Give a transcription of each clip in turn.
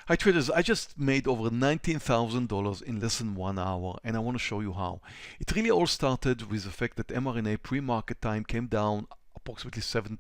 Hi traders, I just made over $19,000 in less than 1 hour, and I want to show you how. It really all started with the fact that mRNA pre-market time came down approximately 7%.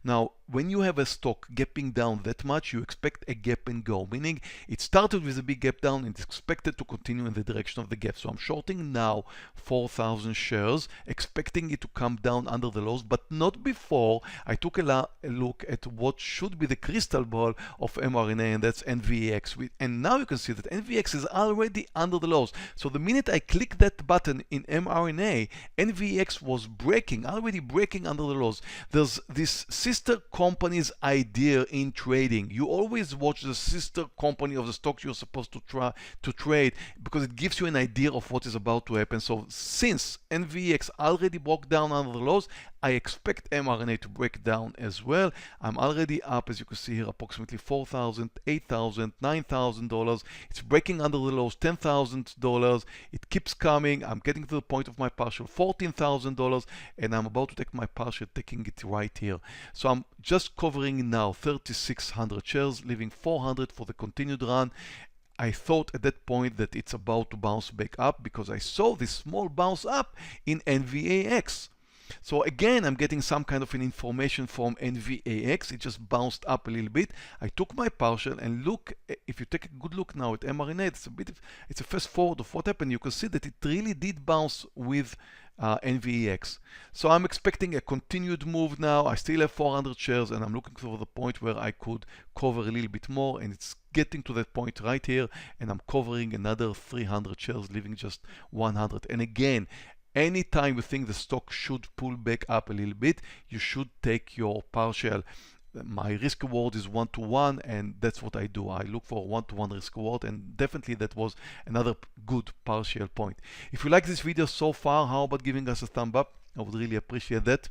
Now, when you have a stock gapping down that much, you expect a gap and go, meaning it started with a big gap down and it's expected to continue in the direction of the gap. So I'm shorting now 4,000 shares, expecting it to come down under the lows, but not before I took a look at what should be the crystal ball of mRNA, and that's NVX. And now you can see that NVX is already under the lows. So the minute I click that button in mRNA, NVX was already breaking under the lows. There's this sister company's idea in trading. You always watch the sister company of the stock you're supposed to try to trade, because it gives you an idea of what is about to happen. So since NVX already broke down under the lows, I expect mRNA to break down as well. I'm already up, as you can see here, approximately $4,000, $8,000, $9,000. It's breaking under the lows, $10,000. It keeps coming. I'm getting to the point of my partial, $14,000, and I'm about to take my partial, taking it right here. So I'm just covering now 3,600 shares, leaving 400 for the continued run. I thought at that point that it's about to bounce back up because I saw this small bounce up in NVAX. So again, I'm getting some kind of an information from NVAX. It just bounced up a little bit. I took my partial, and look, if you take a good look now at mRNA, it's a fast forward of what happened. You can see that it really did bounce with NVAX. So I'm expecting a continued move now. I still have 400 shares, and I'm looking for the point where I could cover a little bit more, and it's getting to that point right here, and I'm covering another 300 shares, leaving just 100. And again, anytime you think the stock should pull back up a little bit, you should take your partial. My risk reward is 1-to-1, and that's what I do. I look for 1-to-1 risk reward, and definitely that was another good partial point. If you like this video so far, how about giving us a thumb up? I would really appreciate that.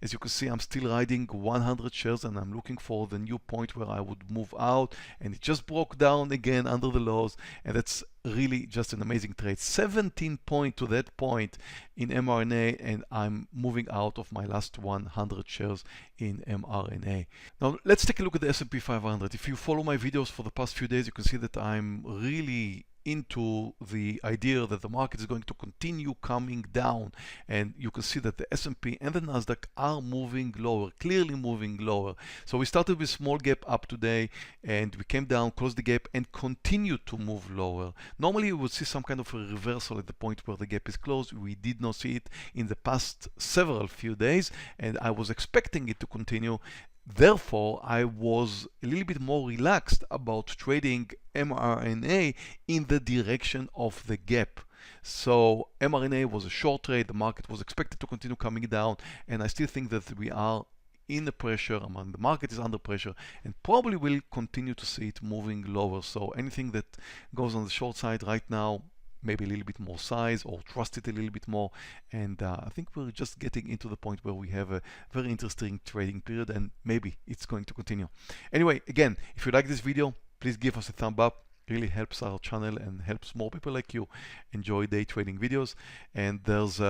As you can see, I'm still riding 100 shares, and I'm looking for the new point where I would move out, and it just broke down again under the lows, and that's really just an amazing trade. 17 points to that point in mRNA, and I'm moving out of my last 100 shares in mRNA. Now let's take a look at the S&P 500. If you follow my videos for the past few days, you can see that I'm really into the idea that the market is going to continue coming down, and you can see that the S&P and the Nasdaq are moving lower, clearly moving lower. So we started with small gap up today, and we came down, closed the gap, and continued to move lower. Normally we would see some kind of a reversal at the point where the gap is closed. We did not see it in the past few days, and I was expecting it to continue. Therefore, I was a little bit more relaxed about trading mRNA in the direction of the gap. So mRNA was a short trade. The market was expected to continue coming down, and I still think that we are in the pressure. The market is under pressure, and probably will continue to see it moving lower. So anything that goes on the short side right now, maybe a little bit more size, or trust it a little bit more. And I think we're just getting into the point where we have a very interesting trading period, and maybe it's going to continue. Anyway, again, if you like this video, please give us a thumb up. It really helps our channel and helps more people like you enjoy day trading videos. And there's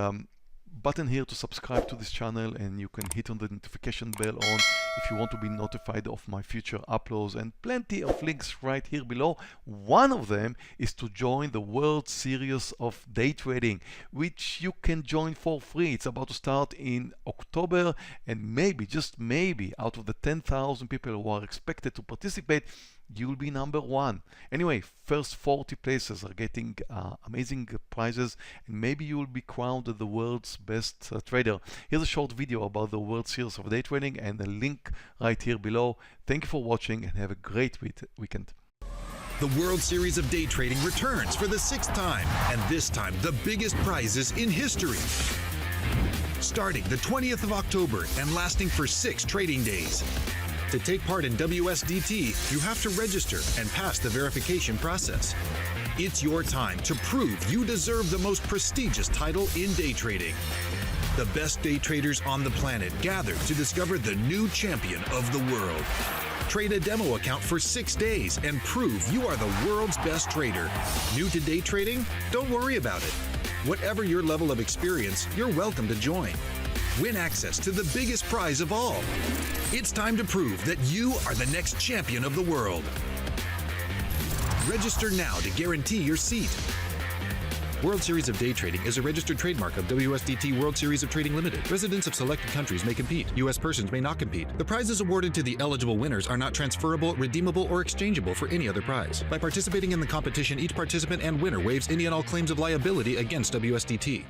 button here to subscribe to this channel, and you can hit on the notification bell on if you want to be notified of my future uploads, and plenty of links right here below. One of them is to join the World Series of Day Trading, which you can join for free. It's about to start in October, and maybe, just maybe, out of the 10,000 people who are expected to participate, you'll be number one. Anyway, first 40 places are getting amazing prizes, and maybe you will be crowned the world's best trader. Here's a short video about the World Series of Day Trading, and the link right here below. Thank you for watching, and have a great weekend. The World Series of Day Trading returns for the 6th time, and this time the biggest prizes in history. Starting the 20th of October and lasting for 6 trading days. To take part in WSDT, you have to register and pass the verification process. It's your time to prove you deserve the most prestigious title in day trading. The best day traders on the planet gather to discover the new champion of the world. Trade a demo account for 6 days and prove you are the world's best trader. New to day trading? Don't worry about it. Whatever your level of experience, you're welcome to join. Win access to the biggest prize of all. It's time to prove that you are the next champion of the world. Register now to guarantee your seat. World Series of Day Trading is a registered trademark of WSDT World Series of Trading Limited. Residents of selected countries may compete. U.S. persons may not compete. The prizes awarded to the eligible winners are not transferable, redeemable, or exchangeable for any other prize. By participating in the competition, each participant and winner waives any and all claims of liability against WSDT.